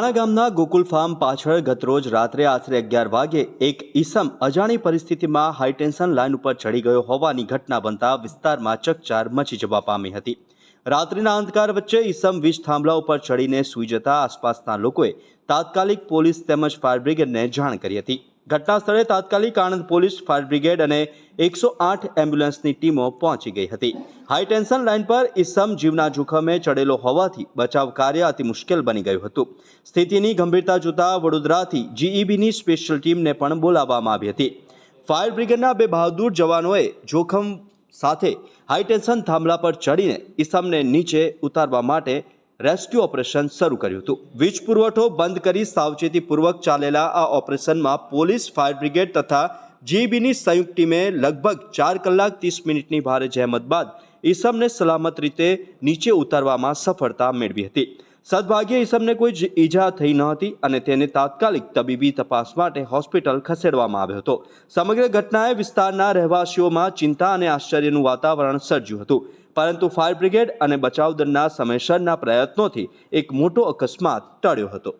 ગામના ગોકુલ ફાર્મ પાછળ ગતરોજ રાત્રે આશરે 11 વાગે એક ઈસમ અજાણી પરિસ્થિતિમાં હાઈટેન્શન લાઈન ઉપર ચડી ગયો હોવાની ઘટના બનતા વિસ્તારમાં ચકચાર મચી જવા પામી હતી। રાત્રિના અંધકાર વચ્ચે ઈસમ વીજ થાંભલા ઉપર ચડીને સૂઈ જતા આસપાસના લોકોએ તાત્કાલિક પોલીસ તેમજ ફાયર બ્રિગેડને જાણ કરી હતી। ઘટના સ્થળે તાત્કાલિક આણંદ પોલીસ, ફાયર બ્રિગેડ અને 108 એમ્બ્યુલન્સની ટીમો પહોંચી ગઈ હતી। હાઈટેન્શન લાઈન પર ઈસમ જીવના જોખમે ચડેલો હોવાથી બચાવ કાર્ય અતિ મુશ્કેલ બની ગયું હતું। સ્થિતિની ગંભીરતા જોતા વડોદરાથી જીઈબીની સ્પેશિયલ ટીમને પણ બોલાવવામાં આવી હતી। ફાયર બ્રિગેડના બે બહાદુર જવાનોએ જોખમ સાથે હાઈટેન્શન થાંભલા પર ચડીને ઈસમને નીચે ઉતારવા માટે રેસ્ક્યુ ઓપરેશન શરૂ કર્યું હતું। વીજ પુરવઠો બંધ કરી સાવચેતીપૂર્વક ચાલેલા આ ઓપરેશનમાં પોલીસ, ફાયર બ્રિગેડ તથા જીઈબીની સંયુક્ત ટીમે લગભગ 4 કલાક 30 મિનિટની ભારે જહેમત બાદ ઈસમને સલામત રીતે નીચે ઉતારવામાં સફળતા મેળવી હતી। સદભાગ્યે ઈસમને કોઈ ઈજા થઈ ન હતી અને તેને તાત્કાલિક તબીબી તપાસ માટે હોસ્પિટલ ખસેડવામાં આવ્યો હતો। સમગ્ર ઘટનાએ વિસ્તારના રહેવાસીઓમાં ચિંતા અને આશ્ચર્યનું વાતાવરણ સર્જ્યું હતું, પરંતુ ફાયર બ્રિગેડ અને બચાવ દળના સમયસરના પ્રયત્નોથી એક મોટો અકસ્માત ટળ્યો હતો।